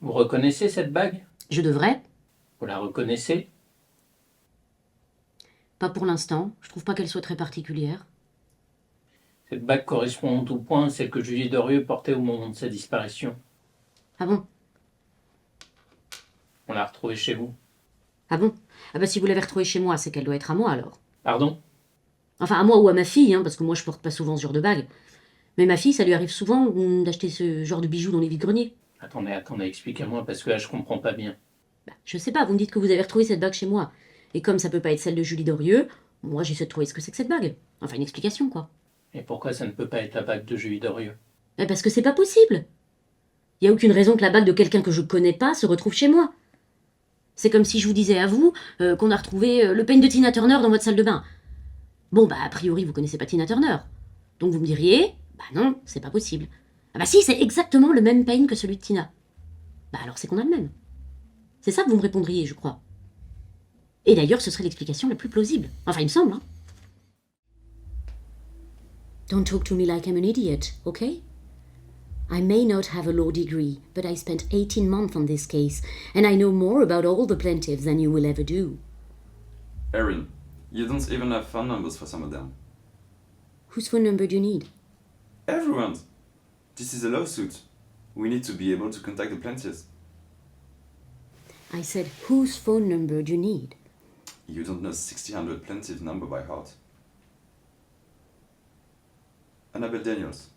Vous reconnaissez cette bague? Je devrais. Vous la reconnaissez? Pas pour l'instant. Je trouve pas qu'elle soit très particulière. Cette bague correspond en tout point à celle que Julie Dorieux portait au moment de sa disparition. Ah bon? On l'a retrouvée chez vous. Ah bon? Ah bah si vous l'avez retrouvée chez moi, c'est qu'elle doit être à moi alors. Pardon? Enfin, à moi ou à ma fille, hein, parce que moi je porte pas souvent ce genre de bague. Mais ma fille, ça lui arrive souvent d'acheter ce genre de bijoux dans les vides-greniers. Attendez, expliquez-moi, parce que là je comprends pas bien. Bah, je sais pas, vous me dites que vous avez retrouvé cette bague chez moi. Et comme ça peut pas être celle de Julie Dorieux, moi j'essaie de trouver ce que c'est que cette bague. Enfin, une explication, quoi. Et pourquoi ça ne peut pas être la bague de Julie Dorieux? Eh, parce que c'est pas possible. Y a aucune raison que la bague de quelqu'un que je connais pas se retrouve chez moi. C'est comme si je vous disais à vous qu'on a retrouvé le peigne de Tina Turner dans votre salle de bain. Bon, bah, a priori, vous connaissez pas Tina Turner. Donc vous me diriez, bah non, c'est pas possible. Ah bah si, c'est exactement le même peigne que celui de Tina. Bah alors c'est qu'on a le même. C'est ça que vous me répondriez, je crois. Et d'ailleurs, ce serait l'explication la plus plausible. Enfin, il me semble, hein. Don't talk to me like I'm an idiot, okay? I may not have a law degree, but I spent 18 months on this case, and I know more about all the plaintiffs than you will ever do. Erin, you don't even have phone numbers for some of them. Whose phone number do you need? Everyone's! This is a lawsuit. We need to be able to contact the plaintiffs. I said, whose phone number do you need? You don't know 600 plaintiff number by heart. Annabelle Daniels.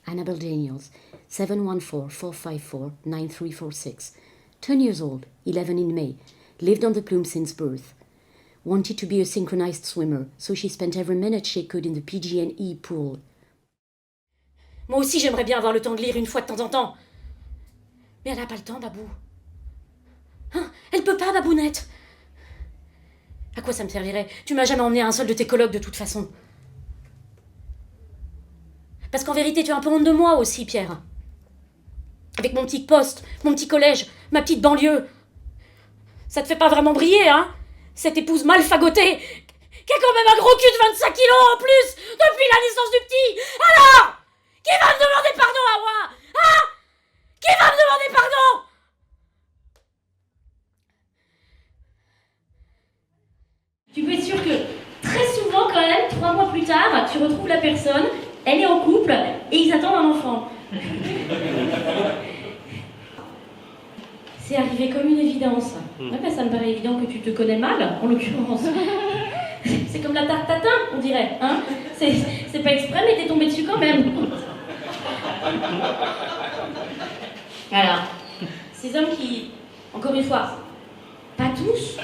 Annabelle Daniels, 714-454-9346. 10 years old, 11 in May, lived on the plume since birth. Wanted to be a synchronized swimmer, so she spent every minute she could in the PG&E pool. Moi aussi, j'aimerais bien avoir le temps de lire une fois de temps en temps. Mais elle n'a pas le temps, Babou. Hein? Elle peut pas, Babounette. À quoi ça me servirait? Tu m'as jamais emmené à un seul de tes colloques de toute façon. Parce qu'en vérité, tu as un peu honte de moi aussi, Pierre. Avec mon petit poste, mon petit collège, ma petite banlieue. Ça te fait pas vraiment briller, hein? Cette épouse mal fagotée, qui a quand même un gros cul de 25 kilos en plus, depuis la naissance du petit. Alors, qui va me demander pardon à moi? Hein? Qui va me demander pardon? Tu peux être sûr que très souvent quand même, 3 mois plus tard, tu retrouves la personne, elle est en couple et ils attendent un enfant. C'est arrivé comme une évidence. Ouais, ben, ça me paraît évident que tu te connais mal, en l'occurrence. C'est comme la tarte tatin, on dirait. Hein? C'est pas exprès, mais t'es tombé dessus quand même. Voilà. Ces hommes qui, encore une fois, pas tous,